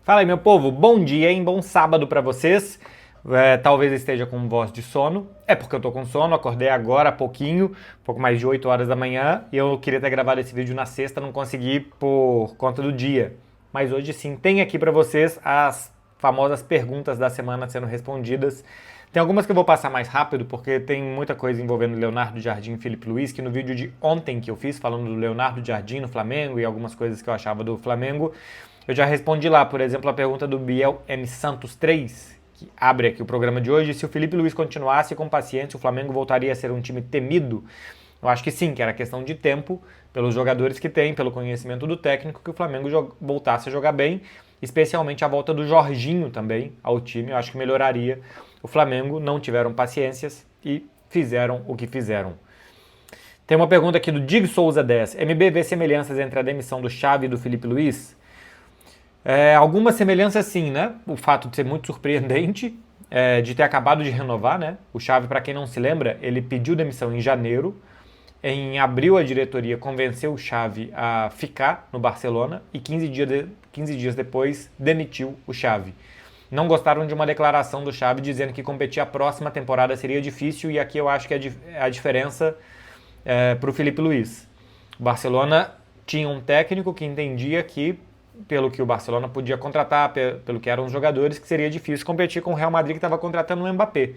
Fala aí, meu povo, bom dia, hein? Bom sábado pra vocês. Talvez eu esteja com voz de sono. É porque eu tô com sono, acordei agora há pouquinho, pouco mais de 8 horas da manhã, e eu queria ter gravado esse vídeo na sexta, não consegui por conta do dia. Mas hoje sim, tem aqui pra vocês as famosas perguntas da semana sendo respondidas. Tem algumas que eu vou passar mais rápido, porque tem muita coisa envolvendo Leonardo Jardim e Felipe Luiz, que no vídeo de ontem que eu fiz, falando do Leonardo Jardim no Flamengo e algumas coisas que eu achava do Flamengo, eu já respondi lá, por exemplo, a pergunta do Biel M. Santos 3, que abre aqui o programa de hoje, se o Felipe Luiz continuasse com paciência, o Flamengo voltaria a ser um time temido? Eu acho que sim, que era questão de tempo, pelos jogadores que tem, pelo conhecimento do técnico, que o Flamengo voltasse a jogar bem, especialmente a volta do Jorginho também ao time, eu acho que melhoraria. O Flamengo não tiveram paciências e fizeram o que fizeram. Tem uma pergunta aqui do Dig Souza 10. MB vê semelhanças entre a demissão do Xavi e do Felipe Luiz? Alguma semelhança sim, né? O fato de ser muito surpreendente, de ter acabado de renovar, né? O Xavi, para quem não se lembra, ele pediu demissão em janeiro. Em abril, a diretoria convenceu o Xavi a ficar no Barcelona e 15 dias depois demitiu o Xavi. Não gostaram de uma declaração do Xavi dizendo que competir a próxima temporada seria difícil, e aqui eu acho que é a diferença para o Felipe Luiz. O Barcelona tinha um técnico que entendia que, pelo que o Barcelona podia contratar, pelo que eram os jogadores, que seria difícil competir com o Real Madrid, que estava contratando o Mbappé.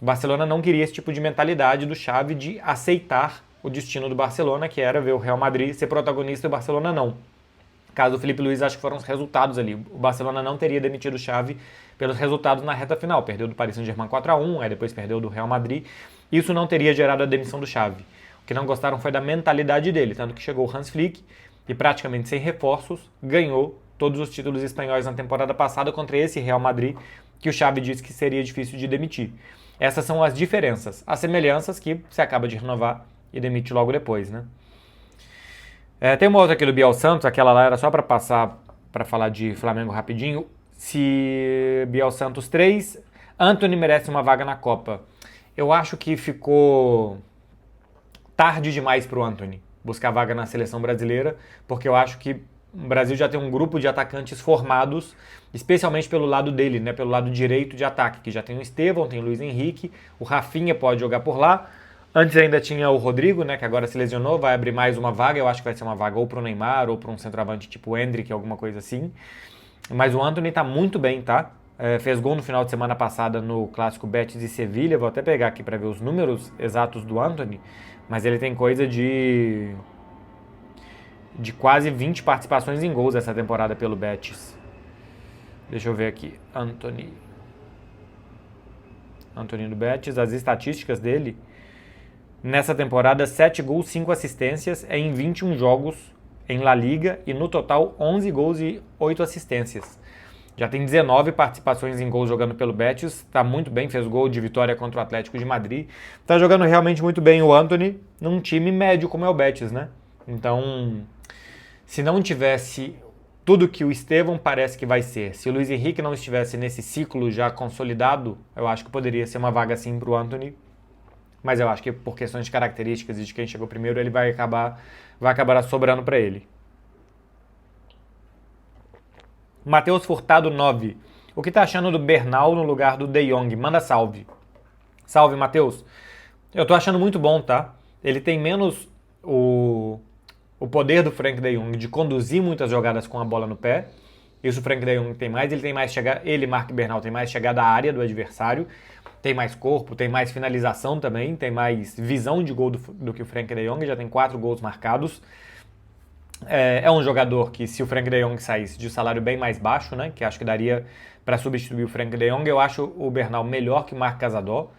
O Barcelona não queria esse tipo de mentalidade do Xavi de aceitar o destino do Barcelona, que era ver o Real Madrid ser protagonista e o Barcelona não. Caso do Felipe Luiz, acho que foram os resultados ali. O Barcelona não teria demitido o Xavi pelos resultados na reta final. Perdeu do Paris Saint-Germain 4-1, aí depois perdeu do Real Madrid. Isso não teria gerado a demissão do Xavi. O que não gostaram foi da mentalidade dele, tanto que chegou o Hans Flick e praticamente sem reforços, ganhou todos os títulos espanhóis na temporada passada contra esse Real Madrid, que o Xavi disse que seria difícil de demitir. Essas são as diferenças. As semelhanças que você acaba de renovar e demite logo depois, né? Tem uma outra aqui do Biel Santos, aquela lá era só para passar, para falar de Flamengo rapidinho. Se Biel Santos 3, Antony merece uma vaga na Copa. Eu acho que ficou tarde demais para o Antony buscar vaga na seleção brasileira, porque eu acho que o Brasil já tem um grupo de atacantes formados, especialmente pelo lado dele, né, pelo lado direito de ataque, que já tem o Estevão, tem o Luiz Henrique, o Rafinha pode jogar por lá. Antes ainda tinha o Rodrigo, né, que agora se lesionou, vai abrir mais uma vaga, eu acho que vai ser uma vaga ou para o Neymar ou para um centroavante tipo Endrick, alguma coisa assim. Mas o Antony tá muito bem, tá? Fez gol no final de semana passada no clássico Betis e Sevilha, vou até pegar aqui para ver os números exatos do Antony, mas ele tem coisa de quase 20 participações em gols essa temporada pelo Betis. Deixa eu ver aqui, Antony do Betis, as estatísticas dele. Nessa temporada, 7 gols, 5 assistências, em 21 jogos em La Liga e no total 11 gols e 8 assistências. Já tem 19 participações em gols jogando pelo Betis, está muito bem, fez gol de vitória contra o Atlético de Madrid. Está jogando realmente muito bem o Antony num time médio como é o Betis, né? Então, se não tivesse tudo que o Estevão parece que vai ser, se o Luiz Henrique não estivesse nesse ciclo já consolidado, eu acho que poderia ser uma vaga sim para o Antony. Mas eu acho que por questões de características e de quem chegou primeiro, ele vai acabar sobrando para ele. Matheus Furtado 9. O que tá achando do Bernal no lugar do De Jong? Manda salve. Salve, Matheus. Eu tô achando muito bom, tá? Ele tem menos o poder do Frank De Jong de conduzir muitas jogadas com a bola no pé. Isso o Frank De Jong tem mais. Ele tem mais chegada. Ele, Marc Bernal, tem mais chegada à área do adversário. Tem mais corpo, tem mais finalização também, tem mais visão de gol do que o Frank De Jong, já tem 4 gols marcados. É um jogador que, se o Frank De Jong saísse de salário bem mais baixo, né, que acho que daria para substituir o Frank De Jong, eu acho o Bernal melhor que o Marc Casador,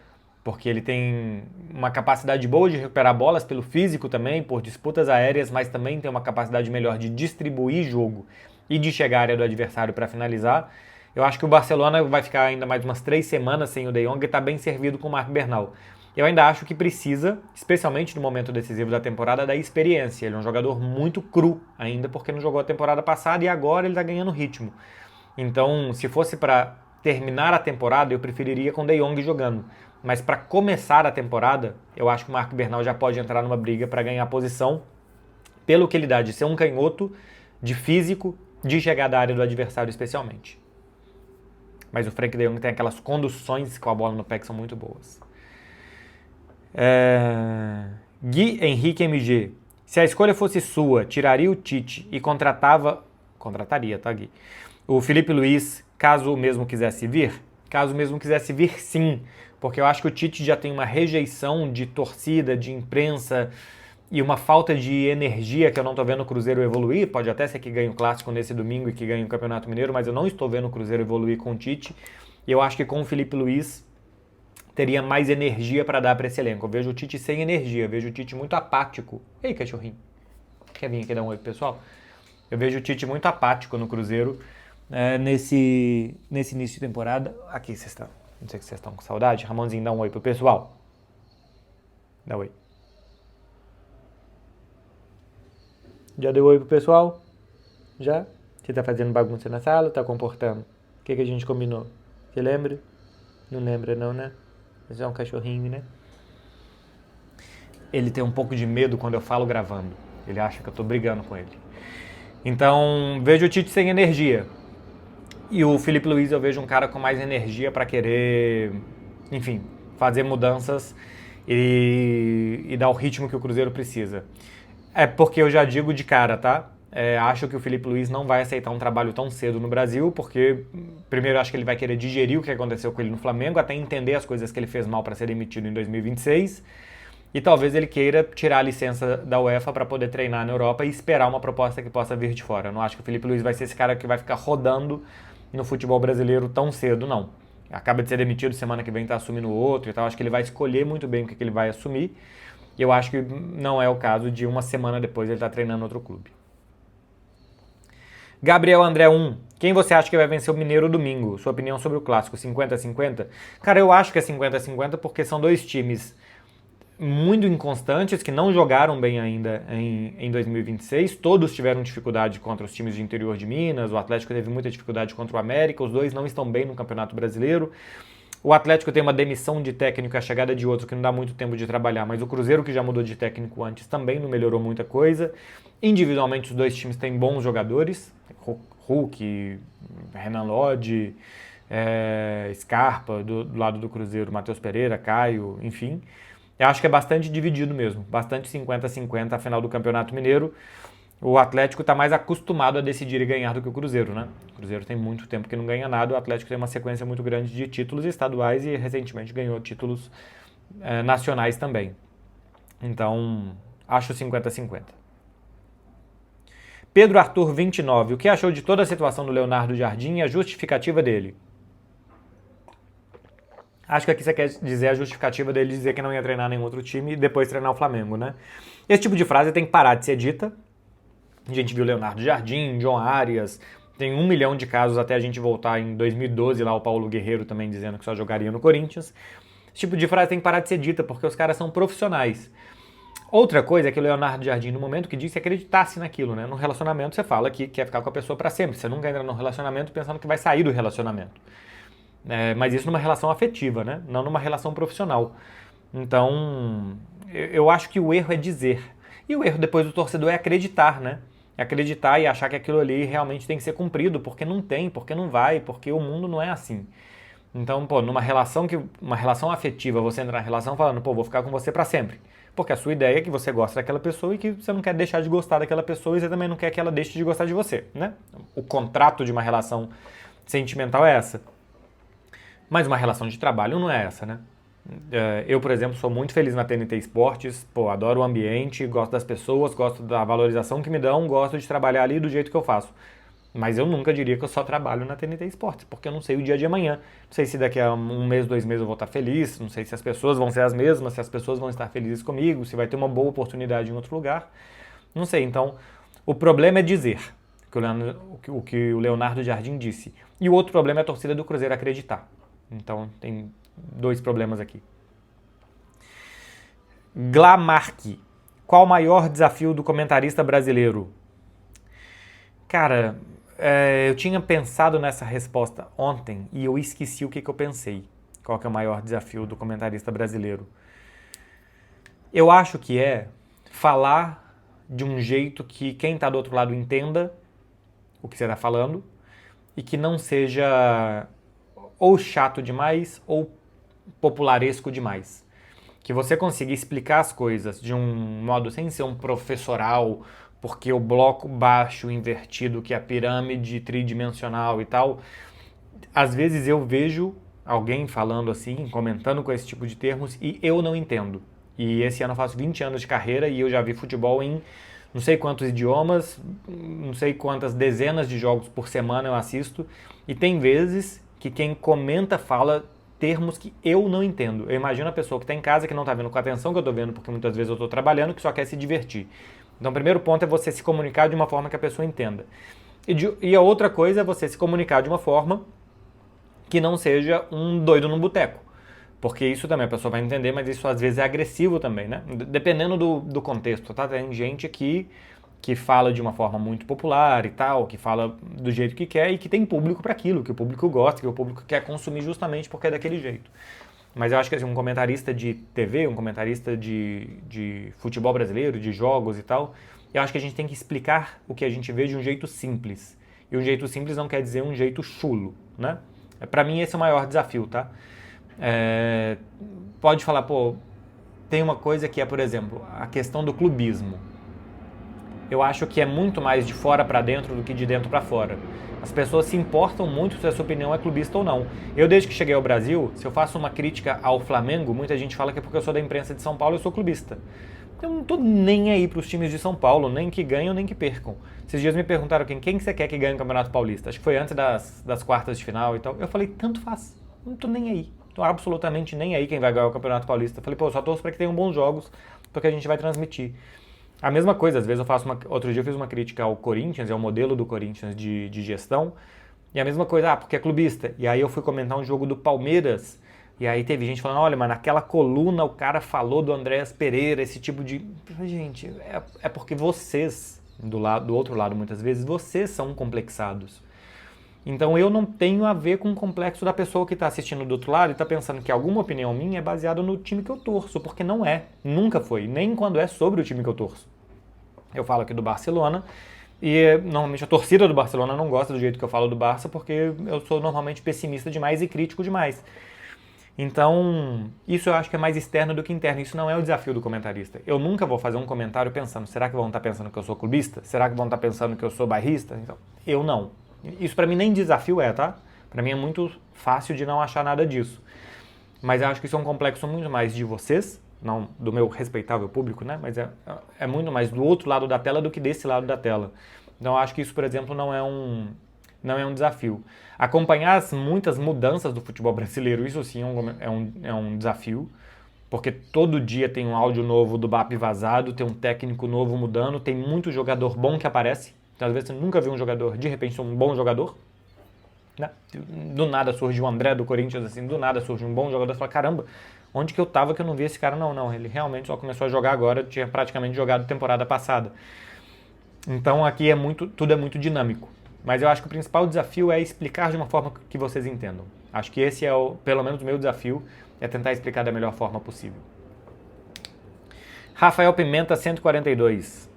porque ele tem uma capacidade boa de recuperar bolas pelo físico também, por disputas aéreas, mas também tem uma capacidade melhor de distribuir jogo e de chegar à área do adversário para finalizar. Eu acho que o Barcelona vai ficar ainda mais umas 3 semanas sem o De Jong e está bem servido com o Marc Bernal. Eu ainda acho que precisa, especialmente no momento decisivo da temporada, da experiência. Ele é um jogador muito cru ainda, porque não jogou a temporada passada e agora ele está ganhando ritmo. Então, se fosse para terminar a temporada, eu preferiria com o De Jong jogando. Mas para começar a temporada, eu acho que o Marc Bernal já pode entrar numa briga para ganhar posição, pelo que ele dá de ser um canhoto, de físico, de chegar da área do adversário especialmente. Mas o Frenkie de Jong tem aquelas conduções com a bola no pé que são muito boas. Gui Henrique MG. Se a escolha fosse sua, tiraria o Tite e contrataria, tá, Gui? O Felipe Luiz, caso o mesmo quisesse vir? Caso o mesmo quisesse vir, sim. Porque eu acho que o Tite já tem uma rejeição de torcida, de imprensa e uma falta de energia que eu não tô vendo o Cruzeiro evoluir. Pode até ser que ganhe o Clássico nesse domingo e que ganhe o Campeonato Mineiro, mas eu não estou vendo o Cruzeiro evoluir com o Tite. E eu acho que com o Felipe Luiz teria mais energia para dar para esse elenco. Eu vejo o Tite sem energia, eu vejo o Tite muito apático. Ei, cachorrinho, quer vir aqui dar um oi pro pessoal? Eu vejo o Tite muito apático no Cruzeiro nesse início de temporada. Aqui vocês estão, não sei se vocês estão com saudade. Ramonzinho, dá um oi pro pessoal. Dá oi. Já deu oi pro pessoal? Já? Você tá fazendo bagunça na sala? Tá comportando? O que a gente combinou? Você lembra? Não lembra não, né? Esse é um cachorrinho, né? Ele tem um pouco de medo quando eu falo gravando. Ele acha que eu tô brigando com ele. Então, vejo o Tite sem energia. E o Felipe Luiz eu vejo um cara com mais energia para querer, enfim, fazer mudanças e dar o ritmo que o Cruzeiro precisa. É porque eu já digo de cara, tá? Acho que o Felipe Luiz não vai aceitar um trabalho tão cedo no Brasil, porque primeiro acho que ele vai querer digerir o que aconteceu com ele no Flamengo, até entender as coisas que ele fez mal para ser demitido em 2026, e talvez ele queira tirar a licença da UEFA para poder treinar na Europa e esperar uma proposta que possa vir de fora. Eu não acho que o Felipe Luiz vai ser esse cara que vai ficar rodando no futebol brasileiro tão cedo, não. Acaba de ser demitido, semana que vem tá assumindo outro e tal, acho que ele vai escolher muito bem o que ele vai assumir, e eu acho que não é o caso de uma semana depois ele estar treinando outro clube. Gabriel André 1. Quem você acha que vai vencer o Mineiro domingo? Sua opinião sobre o Clássico, 50-50? Cara, eu acho que é 50-50 porque são dois times muito inconstantes, que não jogaram bem ainda em 2026. Todos tiveram dificuldade contra os times de interior de Minas. O Atlético teve muita dificuldade contra o América. Os dois não estão bem no Campeonato Brasileiro. O Atlético tem uma demissão de técnico e a chegada de outro que não dá muito tempo de trabalhar, mas o Cruzeiro, que já mudou de técnico antes, também não melhorou muita coisa. Individualmente, os dois times têm bons jogadores. Hulk, Renan Lodge, Scarpa, do lado do Cruzeiro, Matheus Pereira, Caio, enfim. Eu acho que é bastante dividido mesmo, bastante 50-50 a final do Campeonato Mineiro. O Atlético está mais acostumado a decidir e ganhar do que o Cruzeiro, né? O Cruzeiro tem muito tempo que não ganha nada, o Atlético tem uma sequência muito grande de títulos estaduais e recentemente ganhou títulos nacionais também. Então, acho 50-50. Pedro Arthur 29, o que achou de toda a situação do Leonardo Jardim e a justificativa dele? Acho que aqui você quer dizer a justificativa dele dizer que não ia treinar nenhum outro time e depois treinar o Flamengo, né? Esse tipo de frase tem que parar de ser dita. A gente viu Leonardo Jardim, John Arias, tem 1 milhão de casos até a gente voltar em 2012, lá o Paulo Guerreiro também dizendo que só jogaria no Corinthians. Esse tipo de frase tem que parar de ser dita, porque os caras são profissionais. Outra coisa é que o Leonardo Jardim, no momento que disse, acreditasse naquilo, né? No relacionamento você fala que quer ficar com a pessoa para sempre, você nunca entra num relacionamento pensando que vai sair do relacionamento. Mas isso numa relação afetiva, né? Não numa relação profissional. Então, eu acho que o erro é dizer. E o erro depois do torcedor é acreditar, né? É acreditar e achar que aquilo ali realmente tem que ser cumprido, porque não tem, porque não vai, porque o mundo não é assim. Então, pô, uma relação afetiva, você entra na relação falando, pô, vou ficar com você pra sempre. Porque a sua ideia é que você gosta daquela pessoa e que você não quer deixar de gostar daquela pessoa e você também não quer que ela deixe de gostar de você, né? O contrato de uma relação sentimental é essa. Mas uma relação de trabalho não é essa, né? Eu, por exemplo, sou muito feliz na TNT Esportes, pô, adoro o ambiente, gosto das pessoas, gosto da valorização que me dão, gosto de trabalhar ali do jeito que eu faço. Mas eu nunca diria que eu só trabalho na TNT Esportes, porque eu não sei o dia de amanhã. Não sei se daqui a 1 mês, 2 meses eu vou estar feliz, não sei se as pessoas vão ser as mesmas, se as pessoas vão estar felizes comigo, se vai ter uma boa oportunidade em outro lugar. Não sei, então o problema é dizer o que o Leonardo Jardim disse. E o outro problema é a torcida do Cruzeiro acreditar. Então tem 2 problemas aqui. Glamark. Qual o maior desafio do comentarista brasileiro? Cara, eu tinha pensado nessa resposta ontem e eu esqueci o que eu pensei. Qual que é o maior desafio do comentarista brasileiro? Eu acho que é falar de um jeito que quem está do outro lado entenda o que você está falando e que não seja ou chato demais ou popularesco demais. Que você consiga explicar as coisas de um modo sem ser um professoral, porque o bloco baixo invertido, que é a pirâmide tridimensional e tal. Às vezes eu vejo alguém falando assim, comentando com esse tipo de termos e eu não entendo. E esse ano eu faço 20 anos de carreira e eu já vi futebol em não sei quantos idiomas, não sei quantas dezenas de jogos por semana eu assisto. E tem vezes que quem comenta fala termos que eu não entendo. Eu imagino a pessoa que está em casa, que não está vendo com a atenção que eu estou vendo, porque muitas vezes eu estou trabalhando, que só quer se divertir. Então o primeiro ponto é você se comunicar de uma forma que a pessoa entenda. E a outra coisa é você se comunicar de uma forma que não seja um doido no boteco. Porque isso também a pessoa vai entender, mas isso às vezes é agressivo também, né? Dependendo do contexto, tá? Tem gente que fala de uma forma muito popular e tal, que fala do jeito que quer e que tem público para aquilo, que o público gosta, que o público quer consumir justamente porque é daquele jeito. Mas eu acho que assim, um comentarista de TV, um comentarista de futebol brasileiro, de jogos e tal, eu acho que a gente tem que explicar o que a gente vê de um jeito simples. E um jeito simples não quer dizer um jeito chulo, né? Para mim esse é o maior desafio, tá? Pode falar, pô, tem uma coisa que é, por exemplo, a questão do clubismo. Eu acho que é muito mais de fora para dentro do que de dentro para fora. As pessoas se importam muito se a sua opinião é clubista ou não. Eu, desde que cheguei ao Brasil, se eu faço uma crítica ao Flamengo, muita gente fala que é porque eu sou da imprensa de São Paulo e eu sou clubista. Eu não tô nem aí pros times de São Paulo, nem que ganham, nem que percam. Esses dias me perguntaram quem você quer que ganhe o Campeonato Paulista. Acho que foi antes das quartas de final e tal. Eu falei, tanto faz. Não tô nem aí. Tô absolutamente nem aí quem vai ganhar o Campeonato Paulista. Eu falei, pô, só torço pra que tenham bons jogos, porque a gente vai transmitir. A mesma coisa, às vezes eu faço outro dia eu fiz uma crítica ao Corinthians, é o modelo do Corinthians de gestão, e a mesma coisa, porque é clubista. E aí eu fui comentar um jogo do Palmeiras, e aí teve gente falando, olha, mas naquela coluna o cara falou do Andréas Pereira, esse tipo de... Gente, é porque vocês, do outro lado muitas vezes, vocês são complexados. Então eu não tenho a ver com o complexo da pessoa que está assistindo do outro lado e está pensando que alguma opinião minha é baseada no time que eu torço, porque não é, nunca foi, nem quando é sobre o time que eu torço. Eu falo aqui do Barcelona e normalmente a torcida do Barcelona não gosta do jeito que eu falo do Barça porque eu sou normalmente pessimista demais e crítico demais. Então, isso eu acho que é mais externo do que interno. Isso não é o desafio do comentarista. Eu nunca vou fazer um comentário pensando, será que vão estar pensando que eu sou clubista? Será que vão estar pensando que eu sou bairrista? Então, eu não. Isso pra mim nem desafio tá? Pra mim é muito fácil de não achar nada disso. Mas eu acho que isso é um complexo muito mais de vocês, não do meu respeitável público, né? Mas é muito mais do outro lado da tela do que desse lado da tela. Então eu acho que isso, por exemplo, não é um desafio. Acompanhar as muitas mudanças do futebol brasileiro, isso sim é um desafio, porque todo dia tem um áudio novo do BAP vazado, tem um técnico novo mudando, tem muito jogador bom que aparece. Então, às vezes você nunca viu um jogador, de repente, um bom jogador, né? Do nada surge o André do Corinthians, assim, do nada surge um bom jogador, você fala, caramba, onde que eu tava que eu não vi esse cara? Não, ele realmente só começou a jogar agora, tinha praticamente jogado temporada passada. Então aqui tudo é muito dinâmico. Mas eu acho que o principal desafio é explicar de uma forma que vocês entendam. Acho que esse é, pelo menos, o meu desafio, é tentar explicar da melhor forma possível. Rafael Pimenta, 142.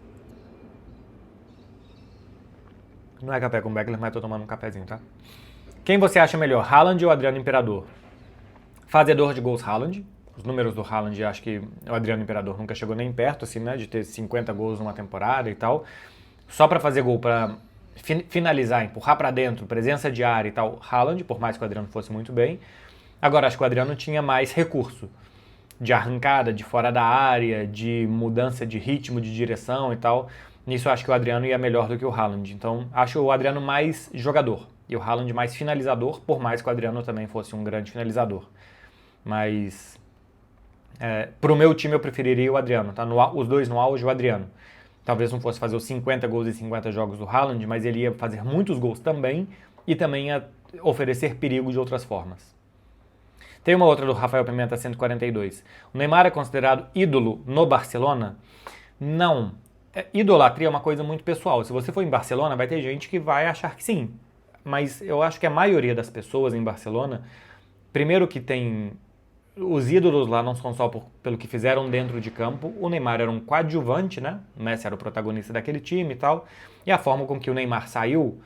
Não é café com Beckler, mas tô tomando um cafezinho, tá? Quem você acha melhor, Haaland ou Adriano Imperador? Fazedor de gols, Haaland. Os números do Haaland, acho que o Adriano Imperador nunca chegou nem perto, assim, né? De ter 50 gols numa temporada e tal. Só pra fazer gol, pra finalizar, empurrar pra dentro, presença de área e tal, Haaland, por mais que o Adriano fosse muito bem. Agora, acho que o Adriano tinha mais recurso de arrancada, de fora da área, de mudança de ritmo, de direção e tal. Nisso eu acho que o Adriano ia melhor do que o Haaland. Então, acho o Adriano mais jogador e o Haaland mais finalizador, por mais que o Adriano também fosse um grande finalizador. Mas, pro meu time, eu preferiria o Adriano, tá? Os dois no auge, o Adriano. Talvez não fosse fazer os 50 gols e 50 jogos do Haaland, mas ele ia fazer muitos gols também e também ia oferecer perigo de outras formas. Tem uma outra do Rafael Pimenta, 142. O Neymar é considerado ídolo no Barcelona? Não. Idolatria é uma coisa muito pessoal. Se você for em Barcelona, vai ter gente que vai achar que sim. Mas eu acho que a maioria das pessoas em Barcelona, primeiro que tem os ídolos lá não são só pelo que fizeram dentro de campo. O Neymar era um coadjuvante, né? O Messi era o protagonista daquele time e tal. E a forma com que o Neymar saiu,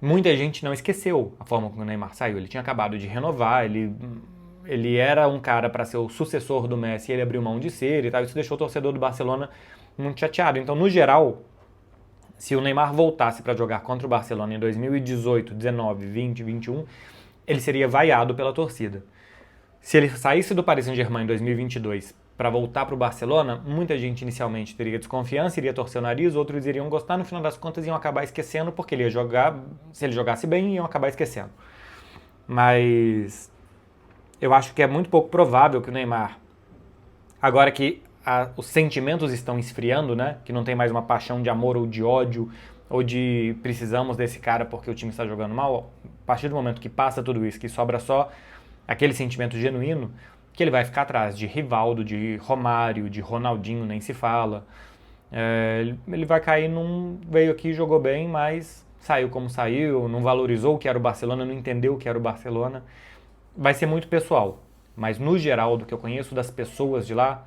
muita gente não esqueceu a forma como o Neymar saiu. Ele tinha acabado de renovar, ele era um cara para ser o sucessor do Messi e ele abriu mão de ser e tal. Isso deixou o torcedor do Barcelona muito chateado. Então, no geral, se o Neymar voltasse para jogar contra o Barcelona em 2018, 19, 20, 21, ele seria vaiado pela torcida. Se ele saísse do Paris Saint-Germain em 2022 para voltar para o Barcelona, muita gente inicialmente teria desconfiança, iria torcer o nariz, outros iriam gostar, no final das contas iam acabar esquecendo, porque ele ia jogar, se ele jogasse bem, iam acabar esquecendo. Mas eu acho que é muito pouco provável que o Neymar, agora que os sentimentos estão esfriando, né? Que não tem mais uma paixão de amor ou de ódio, ou de precisamos desse cara porque o time está jogando mal, a partir do momento que passa tudo isso, que sobra só aquele sentimento genuíno, que ele vai ficar atrás de Rivaldo, de Romário, de Ronaldinho, nem se fala. Ele vai cair veio aqui, jogou bem, mas saiu como saiu, não valorizou o que era o Barcelona, não entendeu o que era o Barcelona. Vai ser muito pessoal, mas no geral, do que eu conheço das pessoas de lá,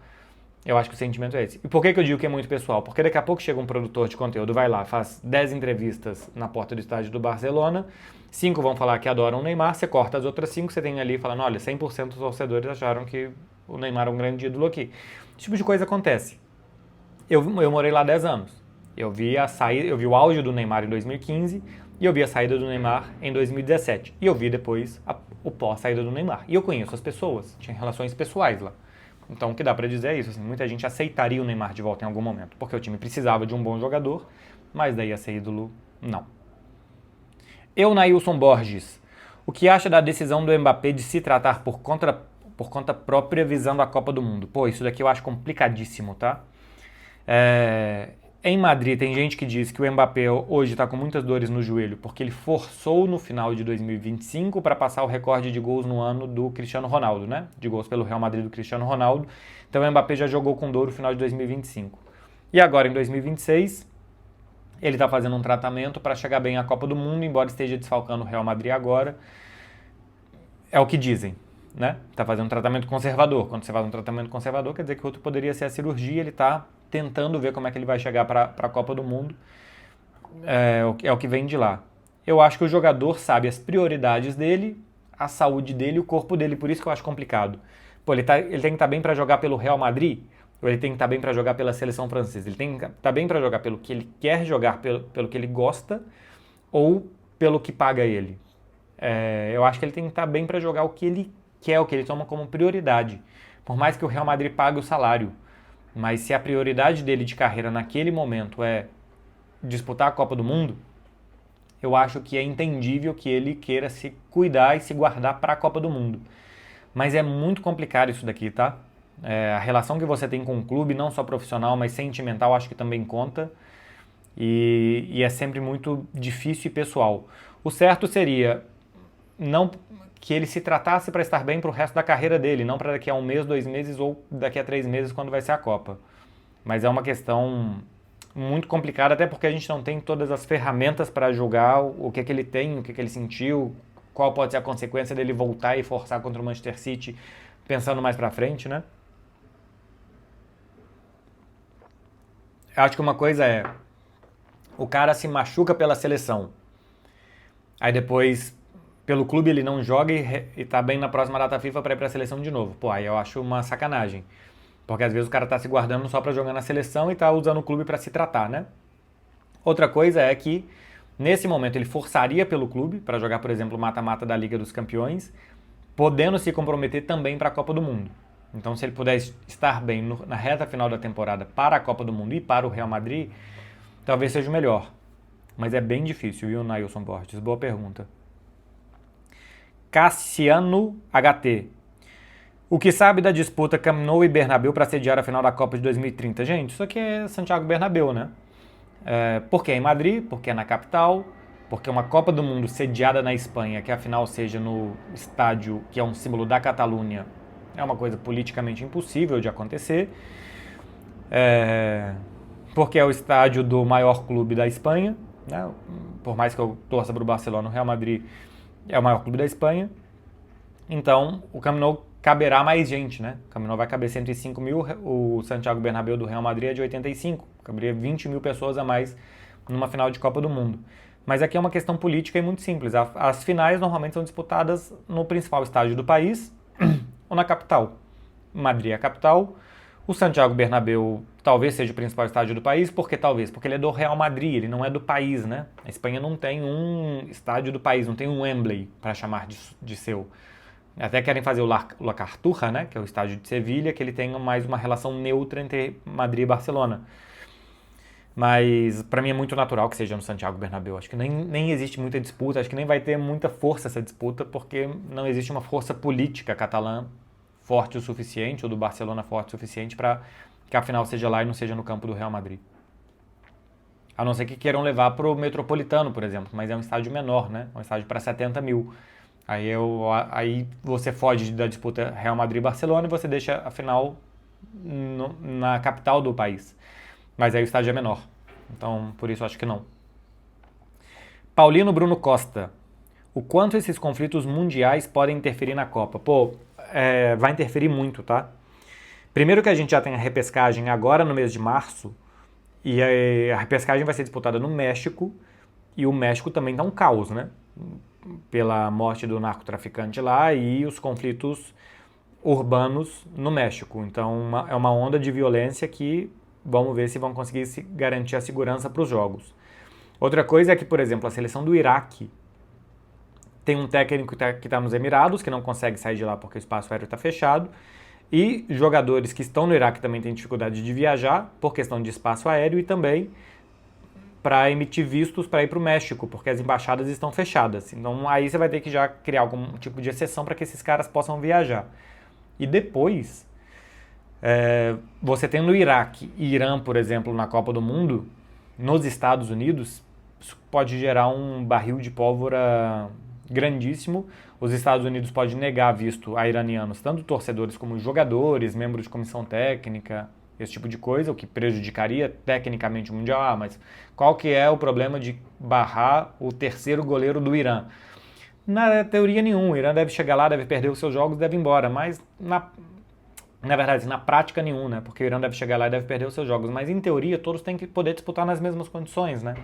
eu acho que o sentimento é esse. E por que eu digo que é muito pessoal? Porque daqui a pouco chega um produtor de conteúdo, vai lá, faz 10 entrevistas na porta do estádio do Barcelona, 5 vão falar que adoram o Neymar, você corta as outras 5, você tem ali falando, olha, 100% dos torcedores acharam que o Neymar é um grande ídolo aqui. Esse tipo de coisa acontece. Eu morei lá 10 anos. Eu vi o auge do Neymar em 2015 e eu vi a saída do Neymar em 2017. E eu vi depois o pós-saída do Neymar. E eu conheço as pessoas, tinha relações pessoais lá. Então o que dá pra dizer é isso, assim, muita gente aceitaria o Neymar de volta em algum momento, porque o time precisava de um bom jogador, mas daí a ser ídolo, não. Nailson Borges, o que acha da decisão do Mbappé de se tratar por conta própria visando a Copa do Mundo? Pô, isso daqui eu acho complicadíssimo, tá? Em Madrid tem gente que diz que o Mbappé hoje está com muitas dores no joelho porque ele forçou no final de 2025 para passar o recorde de gols no ano do Cristiano Ronaldo, né? De gols pelo Real Madrid do Cristiano Ronaldo. Então o Mbappé já jogou com dor no final de 2025. E agora em 2026 ele está fazendo um tratamento para chegar bem à Copa do Mundo, embora esteja desfalcando o Real Madrid agora. É o que dizem, né? Está fazendo um tratamento conservador. Quando você faz um tratamento conservador, quer dizer que o outro poderia ser a cirurgia, ele está tentando ver como é que ele vai chegar para a Copa do Mundo. É o que vem de lá. Eu acho que o jogador sabe as prioridades dele, a saúde dele, o corpo dele, por isso que eu acho complicado. Pô, ele tem que estar bem para jogar pelo Real Madrid, ou ele tem que estar bem para jogar pela seleção francesa? Ele tem que estar bem para jogar pelo que ele quer jogar, pelo que ele gosta, ou pelo que paga ele? Eu acho que ele tem que estar bem para jogar o que ele quer, o que ele toma como prioridade. Por mais que o Real Madrid pague o salário, mas se a prioridade dele de carreira naquele momento é disputar a Copa do Mundo, eu acho que é entendível que ele queira se cuidar e se guardar para a Copa do Mundo. Mas é muito complicado isso daqui, tá? A relação que você tem com o clube, não só profissional, mas sentimental, acho que também conta. E é sempre muito difícil e pessoal. O certo seria não que ele se tratasse para estar bem para o resto da carreira dele, não para daqui a 1 mês, 2 meses ou daqui a 3 meses quando vai ser a Copa. Mas é uma questão muito complicada, até porque a gente não tem todas as ferramentas para julgar o que ele tem, o que ele sentiu, qual pode ser a consequência dele voltar e forçar contra o Manchester City, pensando mais para frente, né? Eu acho que uma coisa é, o cara se machuca pela seleção, aí depois pelo clube ele não joga e tá bem na próxima data FIFA para ir pra seleção de novo. Pô, aí eu acho uma sacanagem. Porque às vezes o cara tá se guardando só para jogar na seleção e tá usando o clube para se tratar, né? Outra coisa é que nesse momento ele forçaria pelo clube para jogar, por exemplo, o mata-mata da Liga dos Campeões, podendo se comprometer também para a Copa do Mundo. Então, se ele puder estar bem na reta final da temporada para a Copa do Mundo e para o Real Madrid, talvez seja o melhor. Mas é bem difícil, viu, Nailson Borges? Boa pergunta. Cassiano HT. O que sabe da disputa Camp Nou e Bernabéu para sediar a final da Copa de 2030? Gente, isso aqui é Santiago Bernabéu, né? Porque é em Madrid, porque é na capital, porque é uma Copa do Mundo sediada na Espanha, que a final seja no estádio que é um símbolo da Catalunha, é uma coisa politicamente impossível de acontecer. Porque é o estádio do maior clube da Espanha, né? Por mais que eu torça para o Barcelona, o Real Madrid é o maior clube da Espanha. Então, o Camp Nou caberá mais gente, né? O Camp Nou vai caber 105 mil, o Santiago Bernabéu do Real Madrid é de 85, caberia 20 mil pessoas a mais numa final de Copa do Mundo. Mas aqui é uma questão política e muito simples. As finais normalmente são disputadas no principal estádio do país ou na capital. Madrid é a capital. O Santiago Bernabéu talvez seja o principal estádio do país, porque ele é do Real Madrid, ele não é do país, né? A Espanha não tem um estádio do país, não tem um Wembley para chamar de seu. Até querem fazer o La Cartuja, né? Que é o estádio de Sevilha, que ele tem mais uma relação neutra entre Madrid e Barcelona. Mas para mim é muito natural que seja no Santiago Bernabéu. Acho que nem existe muita disputa, acho que nem vai ter muita força essa disputa, porque não existe uma força política catalã forte o suficiente, ou do Barcelona forte o suficiente, para que a final seja lá e não seja no campo do Real Madrid. A não ser que queiram levar para o Metropolitano, por exemplo, mas é um estádio menor, né? É um estádio para 70 mil. Aí você foge da disputa Real Madrid-Barcelona e você deixa a final na capital do país. Mas aí o estádio é menor. Então, por isso acho que não. Paulino Bruno Costa. O quanto esses conflitos mundiais podem interferir na Copa? Vai interferir muito, tá? Primeiro que a gente já tem a repescagem agora no mês de março, e a repescagem vai ser disputada no México, e o México também tá um caos, né? Pela morte do narcotraficante lá e os conflitos urbanos no México. Então é uma onda de violência que vamos ver se vão conseguir garantir a segurança para os jogos. Outra coisa é que, por exemplo, a seleção do Iraque tem um técnico que está nos Emirados, que não consegue sair de lá porque o espaço aéreo está fechado, e jogadores que estão no Iraque também têm dificuldade de viajar por questão de espaço aéreo e também para emitir vistos para ir para o México, porque as embaixadas estão fechadas. Então aí você vai ter que já criar algum tipo de exceção para que esses caras possam viajar. E depois, você tem no Iraque e Irã, por exemplo, na Copa do Mundo, nos Estados Unidos, isso pode gerar um barril de pólvora grandíssimo. Os Estados Unidos podem negar visto a iranianos, tanto torcedores como jogadores, membros de comissão técnica, esse tipo de coisa, o que prejudicaria tecnicamente o Mundial. Mas qual que é o problema de barrar o terceiro goleiro do Irã? Na teoria nenhum, o Irã deve chegar lá, deve perder os seus jogos, deve ir embora, mas na verdade, na prática nenhum, né? Porque o Irã deve chegar lá e deve perder os seus jogos, mas em teoria todos têm que poder disputar nas mesmas condições, né?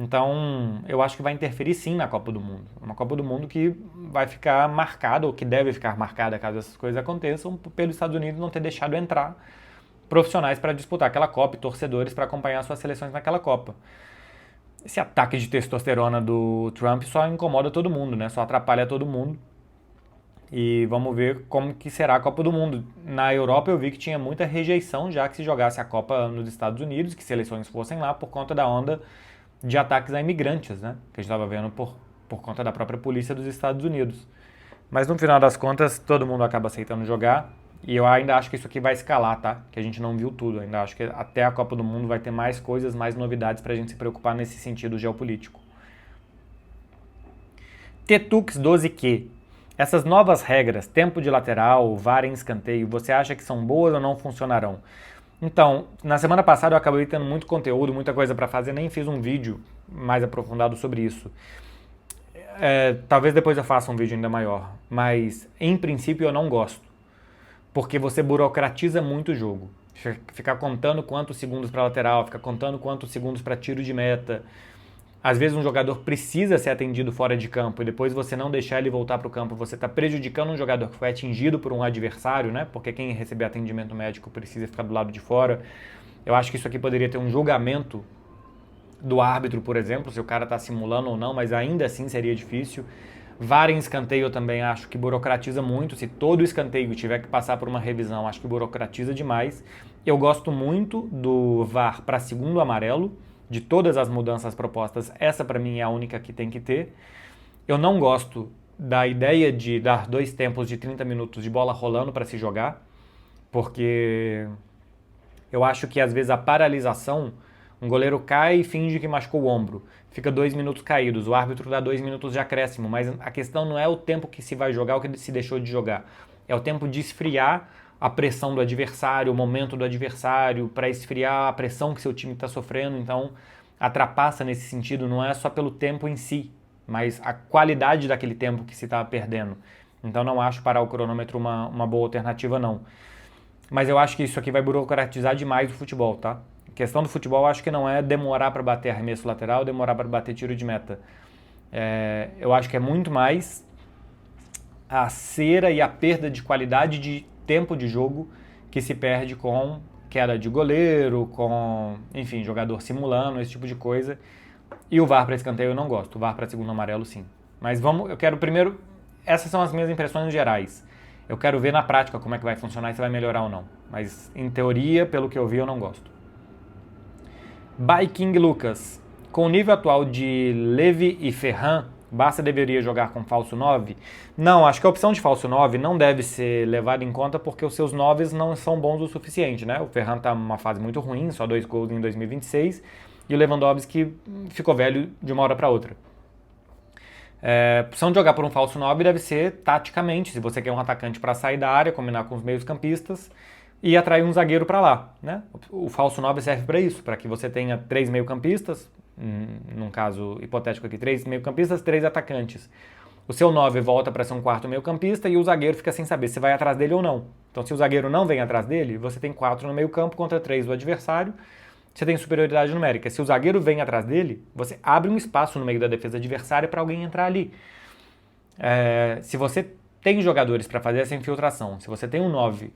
Então, eu acho que vai interferir sim na Copa do Mundo. Uma Copa do Mundo que vai ficar marcada, ou que deve ficar marcada caso essas coisas aconteçam, pelos Estados Unidos não ter deixado entrar profissionais para disputar aquela Copa e torcedores para acompanhar suas seleções naquela Copa. Esse ataque de testosterona do Trump só incomoda todo mundo, né? Só atrapalha todo mundo. E vamos ver como que será a Copa do Mundo. Na Europa eu vi que tinha muita rejeição já que se jogasse a Copa nos Estados Unidos, que seleções fossem lá por conta da onda de ataques a imigrantes, né? Que a gente estava vendo por conta da própria polícia dos Estados Unidos. Mas no final das contas, todo mundo acaba aceitando jogar. E eu ainda acho que isso aqui vai escalar, tá? Que a gente não viu tudo. Ainda acho que até a Copa do Mundo vai ter mais coisas, mais novidades pra gente se preocupar nesse sentido geopolítico. Tetux 12Q. Essas novas regras, tempo de lateral, VAR em escanteio, você acha que são boas ou não funcionarão? Então, na semana passada eu acabei tendo muito conteúdo, muita coisa para fazer, nem fiz um vídeo mais aprofundado sobre isso. Talvez depois eu faça um vídeo ainda maior, mas em princípio eu não gosto, porque você burocratiza muito o jogo. Ficar contando quantos segundos para lateral, ficar contando quantos segundos para tiro de meta. Às vezes um jogador precisa ser atendido fora de campo e depois você não deixar ele voltar para o campo, você está prejudicando um jogador que foi atingido por um adversário, né? Porque quem receber atendimento médico precisa ficar do lado de fora. Eu acho que isso aqui poderia ter um julgamento do árbitro, por exemplo, se o cara está simulando ou não, mas ainda assim seria difícil. VAR em escanteio eu também acho que burocratiza muito. Se todo escanteio tiver que passar por uma revisão, acho que burocratiza demais. Eu gosto muito do VAR para segundo amarelo. De todas as mudanças propostas, essa para mim é a única que tem que ter. Eu não gosto da ideia de dar 2 tempos de 30 minutos de bola rolando para se jogar, porque eu acho que às vezes a paralisação, um goleiro cai e finge que machucou o ombro, fica 2 minutos caídos, o árbitro dá 2 minutos de acréscimo, mas a questão não é o tempo que se vai jogar ou que se deixou de jogar, é o tempo de esfriar a pressão do adversário, o momento do adversário, para esfriar a pressão que seu time está sofrendo. Então, a trapaça nesse sentido não é só pelo tempo em si, mas a qualidade daquele tempo que se está perdendo. Então não acho parar o cronômetro uma boa alternativa, não. Mas eu acho que isso aqui vai burocratizar demais o futebol, tá? A questão do futebol, eu acho que não é demorar para bater arremesso lateral, demorar para bater tiro de meta. Eu acho que é muito mais a cera e a perda de qualidade de tempo de jogo que se perde com queda de goleiro, com, enfim, jogador simulando, esse tipo de coisa. E o VAR para escanteio eu não gosto, o VAR para segundo amarelo sim. Mas eu quero primeiro, essas são as minhas impressões gerais. Eu quero ver na prática como é que vai funcionar e se vai melhorar ou não. Mas em teoria, pelo que eu vi, eu não gosto. By King Lucas. Com o nível atual de Levy e Ferran, Barça deveria jogar com falso 9? Não, acho que a opção de falso 9 não deve ser levada em conta porque os seus 9 não são bons o suficiente, né? O Ferran está numa fase muito ruim, só 2 gols em 2026, e o Lewandowski ficou velho de uma hora para outra. A opção de jogar por um falso 9 deve ser taticamente, se você quer um atacante para sair da área, combinar com os meios campistas e atrair um zagueiro para lá, né? O falso 9 serve para isso, para que você tenha 3 meio campistas, num caso hipotético aqui, 3 meio campistas, 3 atacantes. O seu 9 volta para ser um quarto meio campista e o zagueiro fica sem saber se vai atrás dele ou não. Então se o zagueiro não vem atrás dele, você tem 4 no meio campo contra 3 do adversário, você tem superioridade numérica. Se o zagueiro vem atrás dele, você abre um espaço no meio da defesa adversária para alguém entrar ali. Se você tem jogadores para fazer essa infiltração, se você tem um 9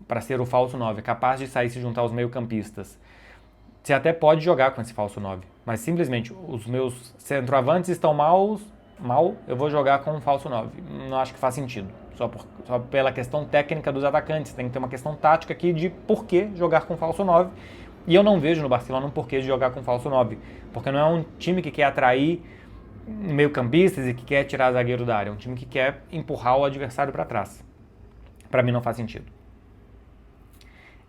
para ser o falso 9, capaz de sair e se juntar aos meio campistas, você até pode jogar com esse falso 9, mas simplesmente os meus centroavantes estão mal, eu vou jogar com um falso 9. Não acho que faz sentido. Só pela questão técnica dos atacantes. Tem que ter uma questão tática aqui de por que jogar com falso 9. E eu não vejo no Barcelona um porquê de jogar com falso 9. Porque não é um time que quer atrair meio-campistas e que quer tirar zagueiro da área. É um time que quer empurrar o adversário para trás. Para mim não faz sentido.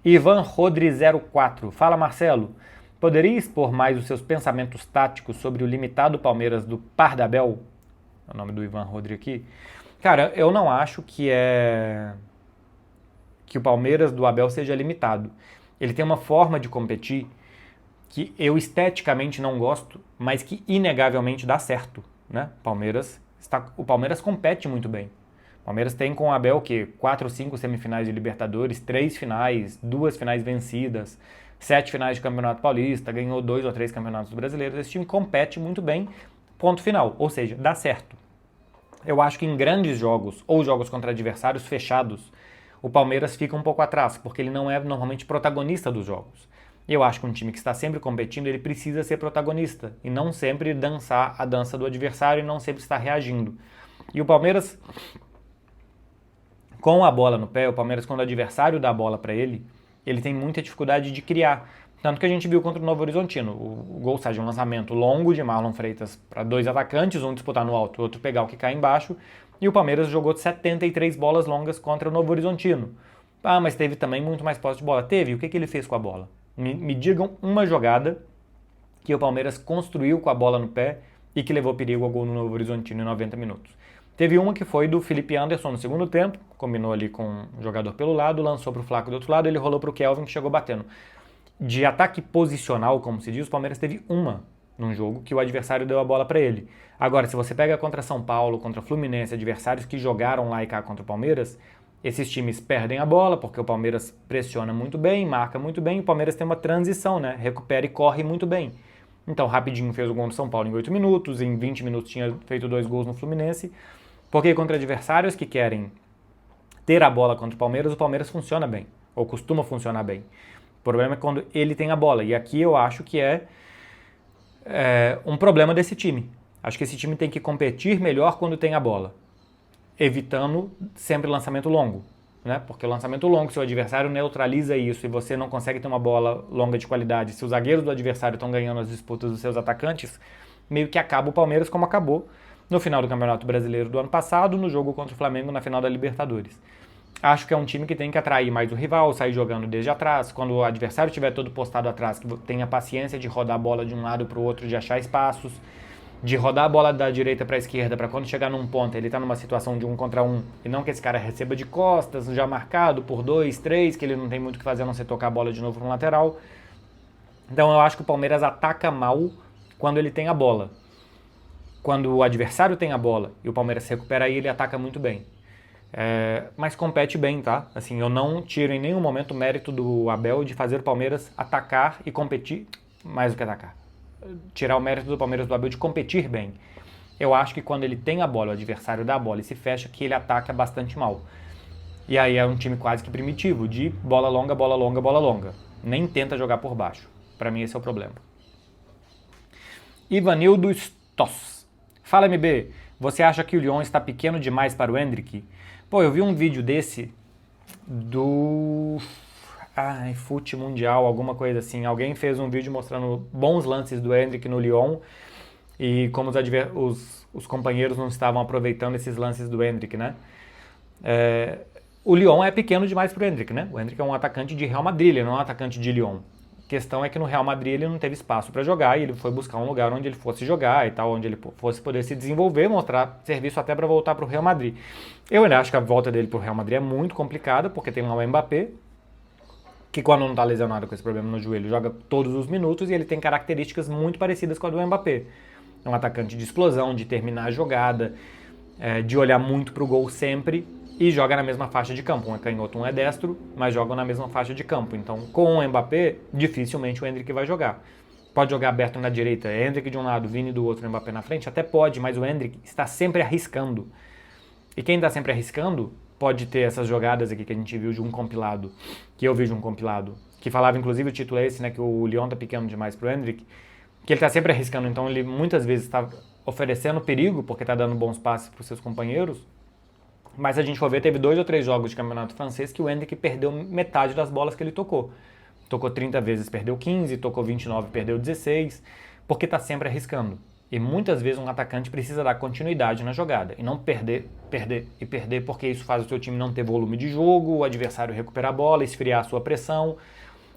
Ivan Rodri 04. Fala, Marcelo. Poderia expor mais os seus pensamentos táticos sobre o limitado Palmeiras do Pardabel? É o nome do Ivan Rodri aqui. Cara, eu não acho que o Palmeiras do Abel seja limitado. Ele tem uma forma de competir que eu esteticamente não gosto, mas que inegavelmente dá certo, né? O Palmeiras compete muito bem. O Palmeiras tem com o Abel o quê? 4 ou 5 semifinais de Libertadores, 3 finais, 2 finais vencidas, 7 finais de Campeonato Paulista, ganhou 2 ou 3 campeonatos brasileiros. Esse time compete muito bem, ponto final. Ou seja, dá certo. Eu acho que em grandes jogos, ou jogos contra adversários fechados, o Palmeiras fica um pouco atrás, porque ele não é normalmente protagonista dos jogos. Eu acho que um time que está sempre competindo, ele precisa ser protagonista, e não sempre dançar a dança do adversário e não sempre estar reagindo. E o Palmeiras, com a bola no pé, o Palmeiras, quando o adversário dá a bola para ele, ele tem muita dificuldade de criar. Tanto que a gente viu contra o Novo Horizontino. O gol sai de um lançamento longo de Marlon Freitas para 2 atacantes, um disputar no alto, o outro pegar o que cai embaixo, e o Palmeiras jogou 73 bolas longas contra o Novo Horizontino. Ah, mas teve também muito mais posse de bola. Teve. O que ele fez com a bola? Me digam uma jogada que o Palmeiras construiu com a bola no pé e que levou perigo ao gol no Novo Horizontino em 90 minutos. Teve uma que foi do Felipe Anderson no segundo tempo, combinou ali com um jogador pelo lado, lançou para o Flaco do outro lado, ele rolou para o Kelvin que chegou batendo. De ataque posicional, como se diz, o Palmeiras teve uma num jogo que o adversário deu a bola para ele. Agora, se você pega contra São Paulo, contra Fluminense, adversários que jogaram lá e cá contra o Palmeiras, esses times perdem a bola porque o Palmeiras pressiona muito bem, marca muito bem, e o Palmeiras tem uma transição, né? Recupera e corre muito bem. Então, rapidinho fez o gol no São Paulo em 8 minutos, em 20 minutos tinha feito 2 gols no Fluminense, porque contra adversários que querem ter a bola contra o Palmeiras funciona bem, ou costuma funcionar bem. O problema é quando ele tem a bola, e aqui eu acho que é um problema desse time. Acho que esse time tem que competir melhor quando tem a bola, evitando sempre lançamento longo, né? Porque o lançamento longo, se o adversário neutraliza isso e você não consegue ter uma bola longa de qualidade, se os zagueiros do adversário estão ganhando as disputas dos seus atacantes, meio que acaba o Palmeiras como acabou no final do Campeonato Brasileiro do ano passado, no jogo contra o Flamengo na final da Libertadores. Acho que é um time que tem que atrair mais o rival, sair jogando desde atrás, quando o adversário estiver todo postado atrás, que tenha paciência de rodar a bola de um lado para o outro, de achar espaços, de rodar a bola da direita para a esquerda, para quando chegar num ponto ele tá numa situação de 1 contra 1, e não que esse cara receba de costas, já marcado por 2, 3, que ele não tem muito o que fazer a não ser tocar a bola de novo para um lateral. Então eu acho que o Palmeiras ataca mal quando ele tem a bola. Quando o adversário tem a bola e o Palmeiras recupera aí, ele ataca muito bem. Mas compete bem, tá? Assim, eu não tiro em nenhum momento o mérito do Abel de fazer o Palmeiras atacar e competir, mais do que atacar. Tirar o mérito do Palmeiras do Abel de competir bem. Eu acho que quando ele tem a bola, o adversário dá a bola e se fecha, que ele ataca bastante mal. E aí é um time quase que primitivo, de bola longa, bola longa, bola longa. Nem tenta jogar por baixo. Pra mim esse é o problema. Ivanildo Stoss. Fala, MB. Você acha que o Lyon está pequeno demais para o Endrick? Pô, eu vi um vídeo desse do Fute Mundial, alguma coisa assim. Alguém fez um vídeo mostrando bons lances do Endrick no Lyon e como os companheiros não estavam aproveitando esses lances do Endrick, né? O Lyon é pequeno demais para o Endrick, né? O Endrick é um atacante de Real Madrid, ele não é um atacante de Lyon. A questão é que no Real Madrid ele não teve espaço para jogar e ele foi buscar um lugar onde ele fosse jogar e tal, onde ele fosse poder se desenvolver, mostrar serviço até para voltar para o Real Madrid. Eu ainda acho que a volta dele para o Real Madrid é muito complicada, porque tem lá o Mbappé, que quando não está lesionado com esse problema no joelho, joga todos os minutos e ele tem características muito parecidas com a do Mbappé. É um atacante de explosão, de terminar a jogada, de olhar muito para o gol sempre e joga na mesma faixa de campo. Um é canhoto, um é destro, mas jogam na mesma faixa de campo. Então, com o Mbappé, dificilmente o Endrick vai jogar. Pode jogar aberto na direita, Endrick de um lado, Vini do outro, Mbappé na frente? Até pode, mas o Endrick está sempre arriscando. E quem está sempre arriscando pode ter essas jogadas aqui que a gente viu de um compilado, que eu vi de um compilado, que falava, inclusive, o título é esse, né, que o Lyon tá pequeno demais pro Endrick, que ele está sempre arriscando, então ele muitas vezes está oferecendo perigo, porque está dando bons passes para os seus companheiros, mas se a gente for ver, teve 2 ou 3 jogos de campeonato francês que o Endrick perdeu metade das bolas que ele tocou. Tocou 30 vezes, perdeu 15, tocou 29, perdeu 16, porque está sempre arriscando. E muitas vezes um atacante precisa dar continuidade na jogada e não perder, porque isso faz o seu time não ter volume de jogo, o adversário recuperar a bola, esfriar a sua pressão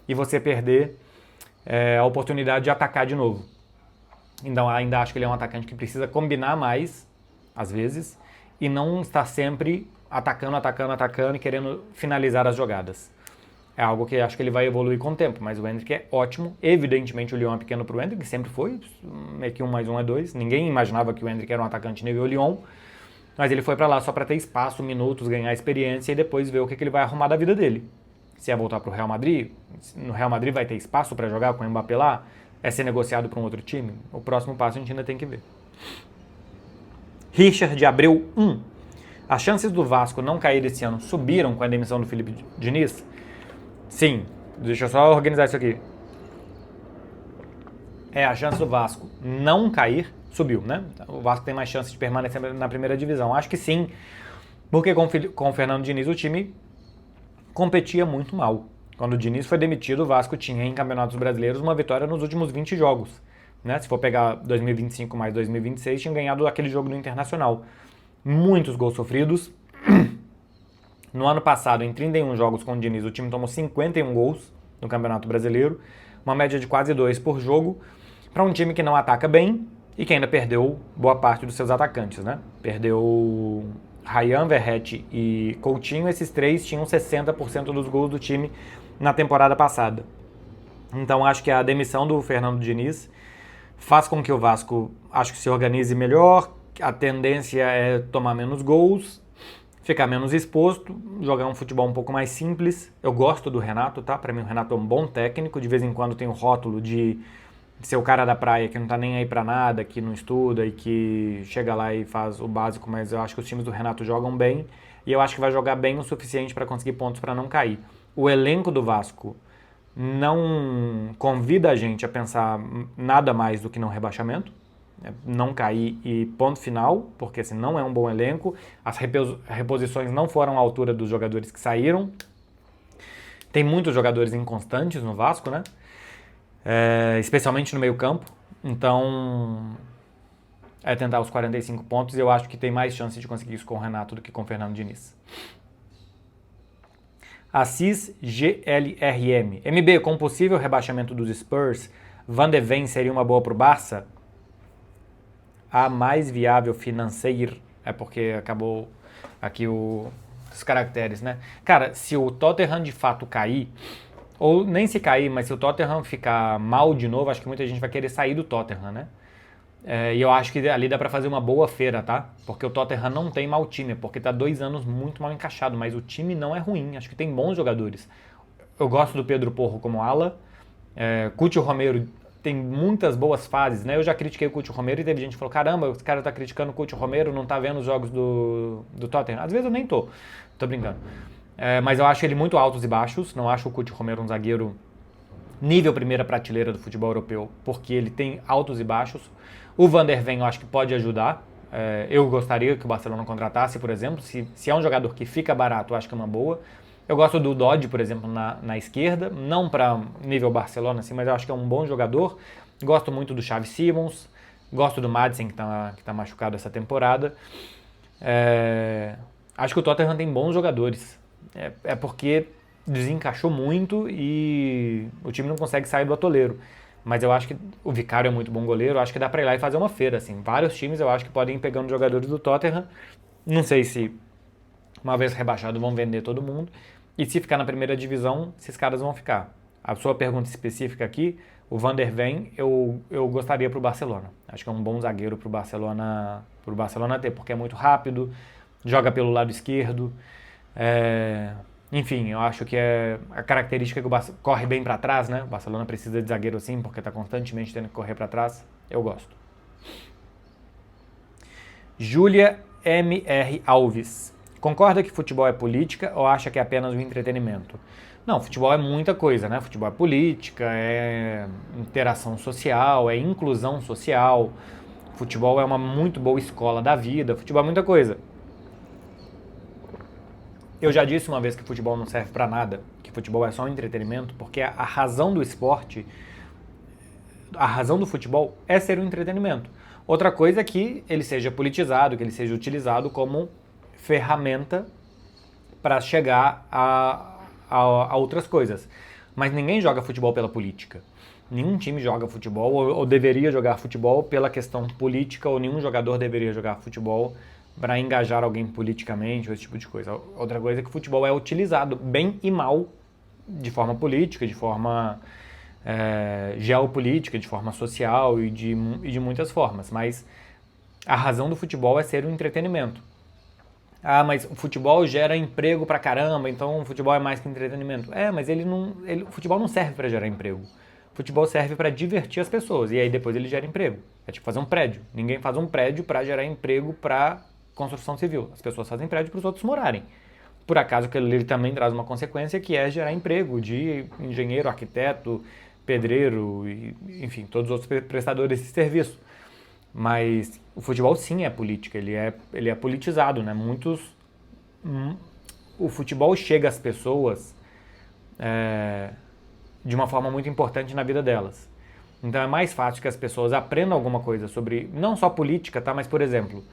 e você perder a oportunidade de atacar de novo. Então ainda acho que ele é um atacante que precisa combinar mais, às vezes, e não estar sempre atacando e querendo finalizar as jogadas. É algo que acho que ele vai evoluir com o tempo, mas o Endrick é ótimo. Evidentemente o Lyon é pequeno para o Endrick, sempre foi, meio que 1 mais 1 é 2. Ninguém imaginava que o Endrick era um atacante nível Lyon, mas ele foi para lá só para ter espaço, minutos, ganhar experiência e depois ver o que ele vai arrumar da vida dele. Se é voltar para o Real Madrid, no Real Madrid vai ter espaço para jogar com o Mbappé lá? É ser negociado para um outro time? O próximo passo a gente ainda tem que ver. Richard Abreu 1. As chances do Vasco não cair esse ano subiram com a demissão do Felipe Diniz? Sim. Deixa eu só organizar isso aqui. A chance do Vasco não cair subiu, né? O Vasco tem mais chance de permanecer na primeira divisão. Acho que sim, porque com o Fernando Diniz o time competia muito mal. Quando o Diniz foi demitido, o Vasco tinha em campeonatos brasileiros uma vitória nos últimos 20 jogos. Né? Se for pegar 2025 mais 2026, tinha ganhado aquele jogo no Internacional. Muitos gols sofridos. No ano passado, em 31 jogos com o Diniz, o time tomou 51 gols no Campeonato Brasileiro, uma média de quase 2 por jogo, para um time que não ataca bem e que ainda perdeu boa parte dos seus atacantes. Né? Perdeu Ryan, Verratti e Coutinho, esses 3 tinham 60% dos gols do time na temporada passada. Então acho que a demissão do Fernando Diniz faz com que o Vasco, acho que se organize melhor, a tendência é tomar menos gols, ficar menos exposto, jogar um futebol um pouco mais simples. Eu gosto do Renato, tá? Para mim o Renato é um bom técnico, de vez em quando tem o rótulo de ser o cara da praia que não tá nem aí pra nada, que não estuda e que chega lá e faz o básico, mas eu acho que os times do Renato jogam bem e eu acho que vai jogar bem o suficiente para conseguir pontos para não cair. O elenco do Vasco não convida a gente a pensar nada mais do que no rebaixamento, não cair e ponto final, porque assim, não é um bom elenco, as reposições não foram à altura dos jogadores que saíram, tem muitos jogadores inconstantes no Vasco, né? Especialmente no meio campo, então é tentar os 45 pontos e eu acho que tem mais chance de conseguir isso com o Renato do que com o Fernando Diniz. Assis GLRM. MB, com o possível rebaixamento dos Spurs, Van de Ven seria uma boa pro Barça? A mais viável financeiro. É porque acabou aqui os caracteres, né? Cara, se o Tottenham de fato cair, ou nem se cair, mas se o Tottenham ficar mal de novo, acho que muita gente vai querer sair do Tottenham, né? E eu acho que ali dá pra fazer uma boa feira, tá? Porque o Tottenham não tem mau time, porque tá 2 anos muito mal encaixado, mas o time não é ruim, acho que tem bons jogadores. Eu gosto do Pedro Porro como ala, Coutinho Romero tem muitas boas fases, né? Eu já critiquei o Coutinho Romero e teve gente que falou, caramba, esse cara tá criticando o Coutinho Romero, não tá vendo os jogos do Tottenham. Às vezes eu nem tô brincando. Mas eu acho ele muito altos e baixos, não acho o Coutinho Romero um zagueiro nível primeira prateleira do futebol europeu, porque ele tem altos e baixos. O Van der Ven eu acho que pode ajudar. Eu gostaria que o Barcelona contratasse, por exemplo. Se é um jogador que fica barato, eu acho que é uma boa. Eu gosto do Dodge, por exemplo, na esquerda. Não para nível Barcelona, assim, mas eu acho que é um bom jogador. Gosto muito do Xavi Simons. Gosto do Madsen, que tá machucado essa temporada. Acho que o Tottenham tem bons jogadores. Porque desencaixou muito e o time não consegue sair do atoleiro. Mas eu acho que o Vicário é muito bom goleiro, eu acho que dá pra ir lá e fazer uma feira, assim. Vários times eu acho que podem ir pegando jogadores do Tottenham. Não sei se, uma vez rebaixado, vão vender todo mundo. E se ficar na primeira divisão, esses caras vão ficar. A sua pergunta específica aqui, o Van der Ven, eu gostaria pro Barcelona. Acho que é um bom zagueiro pro Barcelona ter, porque é muito rápido, joga pelo lado esquerdo. Enfim, eu acho que é a característica que o Barcelona corre bem para trás, né? O Barcelona precisa de zagueiro assim, porque está constantemente tendo que correr para trás. Eu gosto. Júlia M.R. Alves. Concorda que futebol é política ou acha que é apenas um entretenimento? Não, futebol é muita coisa, né? Futebol é política, é interação social, é inclusão social. Futebol é uma muito boa escola da vida. Futebol é muita coisa. Eu já disse uma vez que futebol não serve pra nada, que futebol é só um entretenimento, porque a razão do esporte, a razão do futebol é ser um entretenimento. Outra coisa é que ele seja politizado, que ele seja utilizado como ferramenta para chegar a outras coisas. Mas ninguém joga futebol pela política. Nenhum time joga futebol ou deveria jogar futebol pela questão política, ou nenhum jogador deveria jogar futebol para engajar alguém politicamente, ou esse tipo de coisa. Outra coisa é que o futebol é utilizado bem e mal, de forma política, de forma geopolítica, de forma social e de muitas formas. Mas a razão do futebol é ser um entretenimento. Ah, mas o futebol gera emprego pra caramba, então o futebol é mais que entretenimento. Mas o futebol não serve para gerar emprego. O futebol serve para divertir as pessoas e aí depois ele gera emprego. É tipo fazer um prédio. Ninguém faz um prédio para gerar emprego para construção civil. As pessoas fazem prédio para os outros morarem. Por acaso, ele também traz uma consequência que é gerar emprego de engenheiro, arquiteto, pedreiro, enfim, todos os outros prestadores de serviço. Mas o futebol sim é política, ele é politizado, né? O futebol chega às pessoas de uma forma muito importante na vida delas. Então é mais fácil que as pessoas aprendam alguma coisa sobre, não só política, tá? Mas, por exemplo,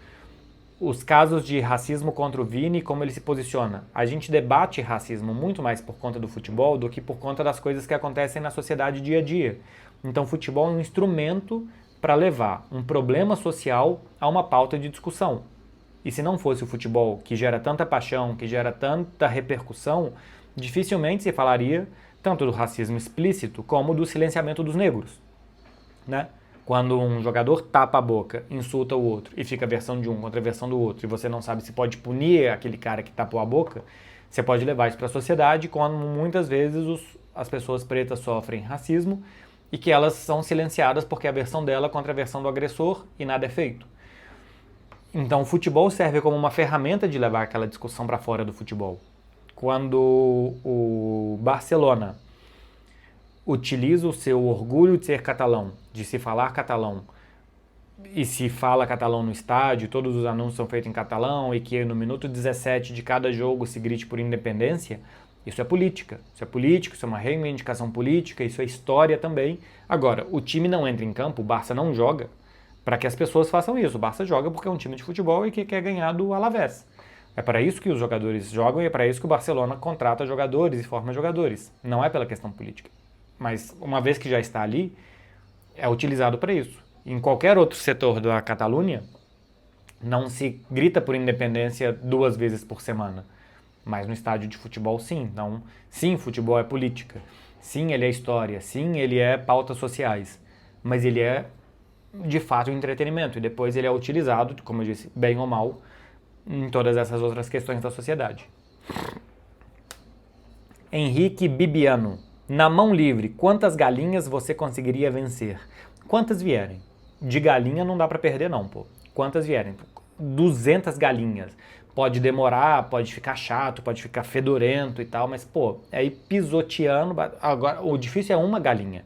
os casos de racismo contra o Vini e como ele se posiciona. A gente debate racismo muito mais por conta do futebol do que por conta das coisas que acontecem na sociedade dia a dia. Então, o futebol é um instrumento para levar um problema social a uma pauta de discussão. E se não fosse o futebol, que gera tanta paixão, que gera tanta repercussão, dificilmente se falaria tanto do racismo explícito como do silenciamento dos negros, né? Quando um jogador tapa a boca, insulta o outro e fica a versão de um contra a versão do outro e você não sabe se pode punir aquele cara que tapou a boca, você pode levar isso para a sociedade, quando muitas vezes as pessoas pretas sofrem racismo e que elas são silenciadas porque é a versão dela contra a versão do agressor e nada é feito. Então o futebol serve como uma ferramenta de levar aquela discussão para fora do futebol. Quando o Barcelona utiliza o seu orgulho de ser catalão, de se falar catalão, e se fala catalão no estádio, todos os anúncios são feitos em catalão, e que no minuto 17 de cada jogo se grite por independência, isso é política. Isso é político, isso é uma reivindicação política, isso é história também. Agora, o time não entra em campo, o Barça não joga para que as pessoas façam isso. O Barça joga porque é um time de futebol e que quer ganhar do Alavés. É para isso que os jogadores jogam e é para isso que o Barcelona contrata jogadores e forma jogadores. Não é pela questão política. Mas uma vez que já está ali, é utilizado para isso. Em qualquer outro setor da Catalunha, não se grita por independência 2 vezes por semana. Mas no estádio de futebol, sim. Então, sim, futebol é política. Sim, ele é história. Sim, ele é pautas sociais. Mas ele é de fato um entretenimento e depois ele é utilizado, como eu disse, bem ou mal, em todas essas outras questões da sociedade. Henrique Bibiano. Na mão livre, quantas galinhas você conseguiria vencer? Quantas vierem? De galinha não dá pra perder não, pô. Quantas vierem? 200 galinhas. Pode demorar, pode ficar chato, pode ficar fedorento e tal, mas, pô, aí pisoteando. Agora, o difícil é uma galinha.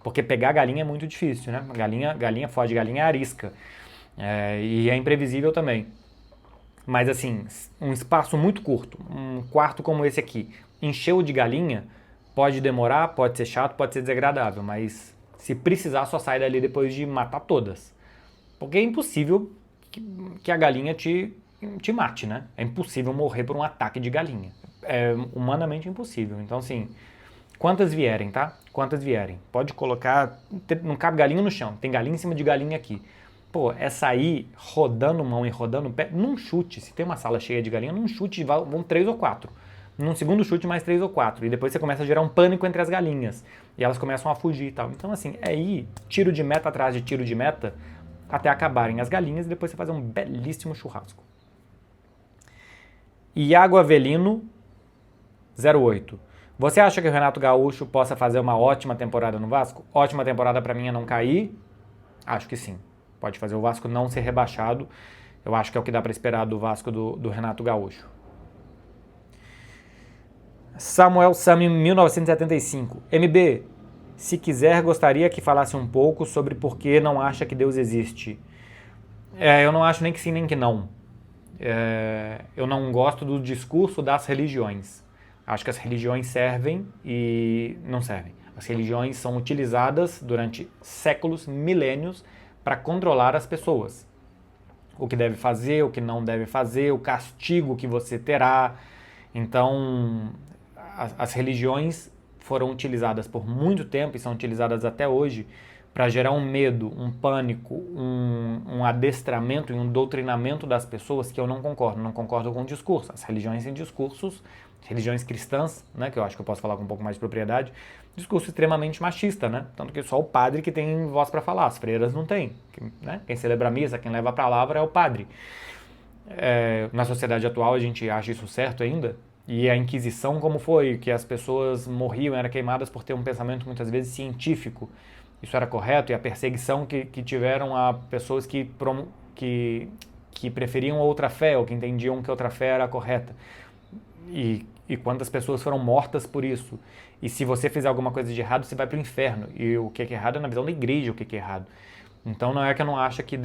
Porque pegar galinha é muito difícil, né? Galinha foge, galinha é arisca. E é imprevisível também. Mas assim, um espaço muito curto, um quarto como esse aqui, encheu de galinha, pode demorar, pode ser chato, pode ser desagradável, mas se precisar só sai dali depois de matar todas. Porque é impossível que a galinha te mate, né? É impossível morrer por um ataque de galinha. É humanamente impossível. Então assim, quantas vierem, tá? Quantas vierem. Pode colocar, não cabe galinha no chão, tem galinha em cima de galinha aqui. Pô, é sair rodando mão e rodando pé, num chute, se tem uma sala cheia de galinha, num chute vão 3 ou 4. Num segundo chute, mais 3 ou 4. E depois você começa a gerar um pânico entre as galinhas. E elas começam a fugir e tal. Então, assim, é ir tiro de meta atrás de tiro de meta até acabarem as galinhas e depois você fazer um belíssimo churrasco. Iago Avelino, 08. Você acha que o Renato Gaúcho possa fazer uma ótima temporada no Vasco? Ótima temporada pra mim é não cair? Acho que sim. Pode fazer o Vasco não ser rebaixado. Eu acho que é o que dá para esperar do Vasco do Renato Gaúcho. Samuel Sami, 1975. MB, se quiser, gostaria que falasse um pouco sobre por que não acha que Deus existe. Eu não acho nem que sim, nem que não. Eu não gosto do discurso das religiões. Acho que as religiões servem e não servem. As religiões são utilizadas durante séculos, milênios, para controlar as pessoas. O que deve fazer, o que não deve fazer, o castigo que você terá. Então, as religiões foram utilizadas por muito tempo e são utilizadas até hoje para gerar um medo, um pânico, um adestramento e um doutrinamento das pessoas que eu não concordo. Não concordo com o discurso. As religiões têm discursos, religiões cristãs, né, que eu acho que eu posso falar com um pouco mais de propriedade, discurso extremamente machista, né? Tanto que só o padre que tem voz para falar, as freiras não têm. Né? Quem celebra a missa, quem leva a palavra é o padre. Na sociedade atual a gente acha isso certo ainda? E a Inquisição como foi? Que as pessoas morriam, eram queimadas por ter um pensamento muitas vezes científico. Isso era correto? E a perseguição que tiveram a pessoas que preferiam outra fé ou que entendiam que outra fé era correta. E quantas pessoas foram mortas por isso. E se você fizer alguma coisa de errado, você vai para o inferno. E o que é errado é na visão da igreja o que é errado. Então não é que eu não acho que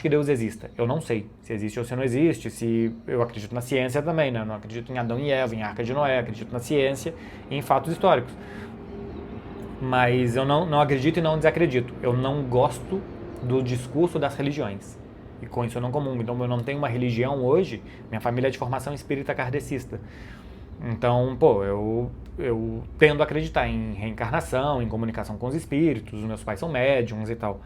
Deus exista. Eu não sei se existe ou se não existe. Se eu acredito na ciência também, né? Eu não acredito em Adão e Eva, em Arca de Noé, acredito na ciência e em fatos históricos. Mas eu não acredito e não desacredito. Eu não gosto do discurso das religiões. E com isso eu não comungo. Então eu não tenho uma religião hoje. Minha família é de formação espírita kardecista. Então, pô, eu tendo a acreditar em reencarnação, em comunicação com os espíritos, os meus pais são médiums e tal.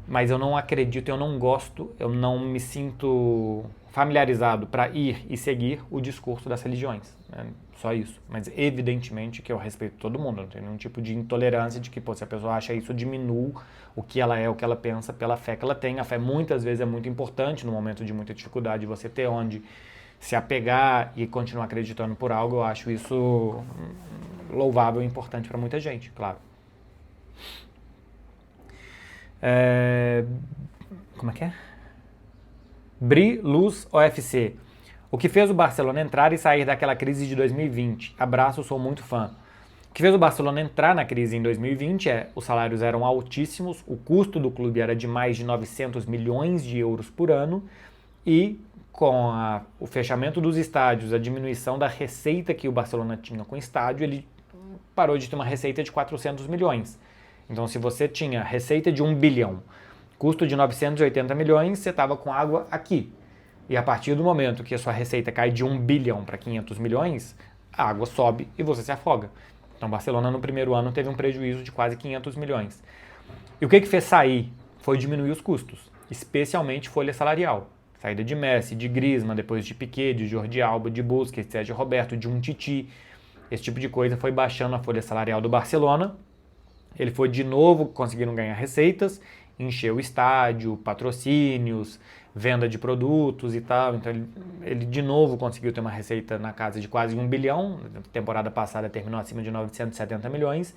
Mas eu não acredito, eu não gosto, eu não me sinto familiarizado para ir e seguir o discurso das religiões. Né? Só isso. Mas evidentemente que eu respeito todo mundo, não tenho nenhum tipo de intolerância de que, pô, se a pessoa acha isso, diminua o que ela é, o que ela pensa pela fé que ela tem. A fé muitas vezes é muito importante no momento de muita dificuldade, você ter onde se apegar e continuar acreditando por algo. Eu acho isso louvável e importante para muita gente, claro. Como é que é? Bri Luz OFC. O que fez o Barcelona entrar e sair daquela crise de 2020? Abraço, sou muito fã. O que fez o Barcelona entrar na crise em 2020 os salários eram altíssimos, o custo do clube era de mais de 900 milhões de euros por ano e com o fechamento dos estádios, a diminuição da receita que o Barcelona tinha com o estádio, ele parou de ter uma receita de 400 milhões. Então, se você tinha receita de 1 bilhão, custo de 980 milhões, você estava com água aqui. E a partir do momento que a sua receita cai de 1 bilhão para 500 milhões, a água sobe e você se afoga. Então, Barcelona no primeiro ano teve um prejuízo de quase 500 milhões. E o que fez sair? Foi diminuir os custos, especialmente folha salarial. Saída de Messi, de Griezmann, depois de Piqué, de Jordi Alba, de Busquets, de Sérgio Roberto, de Umtiti. Esse tipo de coisa foi baixando a folha salarial do Barcelona. Ele foi de novo conseguindo ganhar receitas encher o estádio, patrocínios, venda de produtos e tal. Então ele de novo conseguiu ter uma receita na casa de quase 1 bilhão, a temporada passada terminou acima de 970 milhões,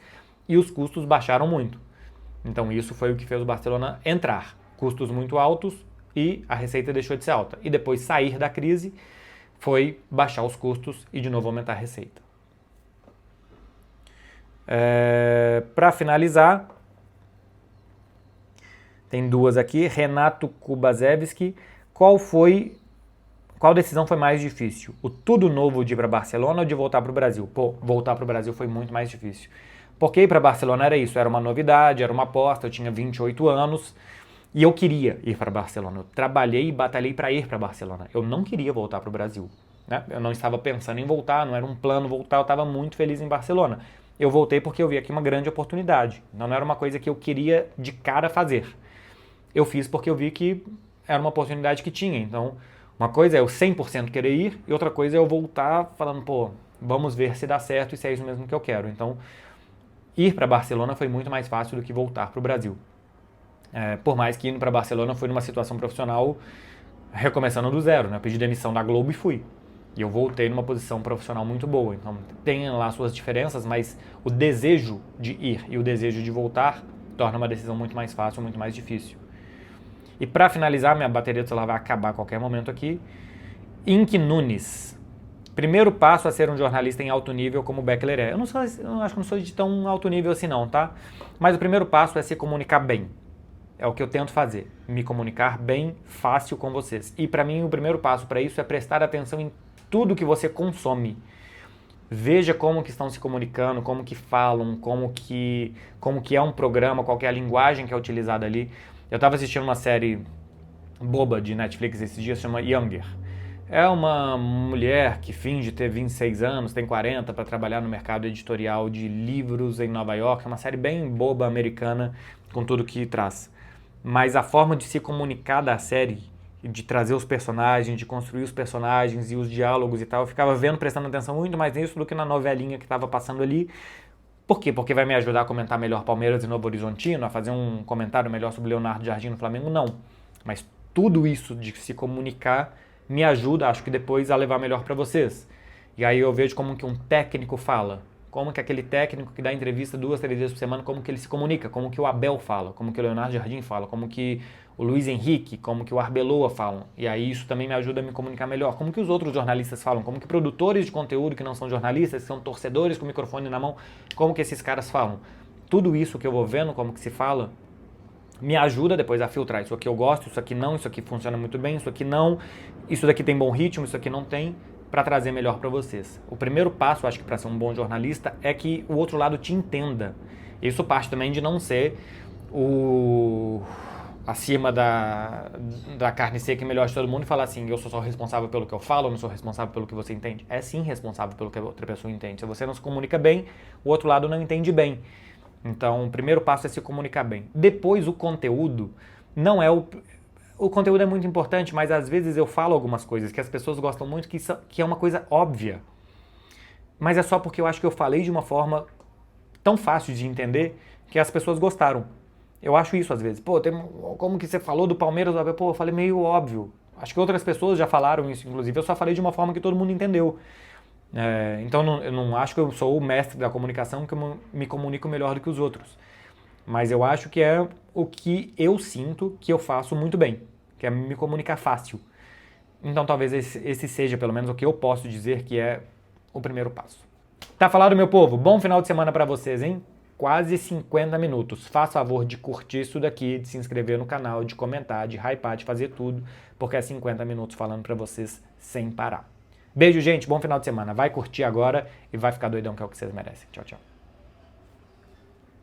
e os custos baixaram muito. Então isso foi o que fez o Barcelona entrar. Custos muito altos e a receita deixou de ser alta. E depois sair da crise foi baixar os custos e de novo aumentar a receita. Para finalizar, tem duas aqui. Renato Kubaszewski, qual decisão foi mais difícil? O tudo novo de ir para Barcelona ou de voltar para o Brasil? Pô, voltar para o Brasil foi muito mais difícil. Porque ir para Barcelona era isso, era uma novidade, era uma aposta, eu tinha 28 anos e eu queria ir para Barcelona. Eu trabalhei e batalhei para ir para Barcelona. Eu não queria voltar para o Brasil, né? Eu não estava pensando em voltar, não era um plano voltar, eu estava muito feliz em Barcelona. Eu voltei porque eu vi aqui uma grande oportunidade. Não era uma coisa que eu queria de cara fazer. Eu fiz porque eu vi que era uma oportunidade que tinha. Então, uma coisa é eu 100% querer ir e outra coisa é eu voltar falando, pô, vamos ver se dá certo e se é isso mesmo que eu quero. Então, ir para Barcelona foi muito mais fácil do que voltar para o Brasil. Por mais que indo para Barcelona foi numa situação profissional recomeçando do zero, né? Eu pedi demissão da Globo e fui. E eu voltei numa posição profissional muito boa. Então tem lá suas diferenças, mas o desejo de ir e o desejo de voltar torna uma decisão muito mais fácil, muito mais difícil. E para finalizar, minha bateria do celular vai acabar a qualquer momento aqui. Ink Nunes. Primeiro passo a ser um jornalista em alto nível como o Beckler é. Eu acho que não sou de tão alto nível assim não, tá? Mas o primeiro passo é se comunicar bem. É o que eu tento fazer, me comunicar bem, fácil com vocês. E para mim o primeiro passo para isso é prestar atenção em tudo que você consome. Veja como que estão se comunicando, como que falam, como que é um programa, qual que é a linguagem que é utilizada ali. Eu estava assistindo uma série boba de Netflix esses dias, chama Younger. É uma mulher que finge ter 26 anos, tem 40 para trabalhar no mercado editorial de livros em Nova York. É uma série bem boba americana com tudo que traz. Mas a forma de se comunicar da série, de trazer os personagens, de construir os personagens e os diálogos e tal, eu ficava vendo, prestando atenção muito mais nisso do que na novelinha que estava passando ali. Por quê? Porque vai me ajudar a comentar melhor Palmeiras e Novo Horizontino, a fazer um comentário melhor sobre Leonardo Jardim no Flamengo? Não. Mas tudo isso de se comunicar me ajuda, acho que depois, a levar melhor para vocês. E aí eu vejo como que um técnico fala, como que aquele técnico que dá entrevista 2, 3 vezes por semana, como que ele se comunica, como que o Abel fala, como que o Leonardo Jardim fala, como que o Luiz Henrique, como que o Arbeloa falam. E aí isso também me ajuda a me comunicar melhor. Como que os outros jornalistas falam, como que produtores de conteúdo que não são jornalistas, que são torcedores com o microfone na mão, como que esses caras falam. Tudo isso que eu vou vendo, como que se fala, me ajuda depois a filtrar. Isso aqui eu gosto, isso aqui não, isso aqui funciona muito bem, isso aqui não, isso daqui tem bom ritmo, isso aqui não tem, para trazer melhor para vocês. O primeiro passo, acho que para ser um bom jornalista, é que o outro lado te entenda. Isso parte também de não ser o acima da carne seca e melhor de todo mundo e falar assim, eu sou só responsável pelo que eu falo, eu não sou responsável pelo que você entende. É sim responsável pelo que a outra pessoa entende. Se você não se comunica bem, o outro lado não entende bem. Então, o primeiro passo é se comunicar bem. Depois, o conteúdo não é o conteúdo é muito importante, mas às vezes eu falo algumas coisas que as pessoas gostam muito, que é uma coisa óbvia. Mas é só porque eu acho que eu falei de uma forma tão fácil de entender que as pessoas gostaram. Eu acho isso às vezes. Pô, como que você falou do Palmeiras? Pô, eu falei meio óbvio. Acho que outras pessoas já falaram isso, inclusive. Eu só falei de uma forma que todo mundo entendeu. Então eu não acho que eu sou o mestre da comunicação, que eu me comunico melhor do que os outros. Mas eu acho que é o que eu sinto que eu faço muito bem, que é me comunicar fácil. Então talvez esse seja pelo menos o que eu posso dizer que é o primeiro passo. Tá falado, meu povo? Bom final de semana pra vocês, hein? Quase 50 minutos. Faça favor de curtir isso daqui, de se inscrever no canal, de comentar, de hypar, de fazer tudo, porque é 50 minutos falando pra vocês sem parar. Beijo, gente. Bom final de semana. Vai curtir agora e vai ficar doidão, que é o que vocês merecem. Tchau, tchau.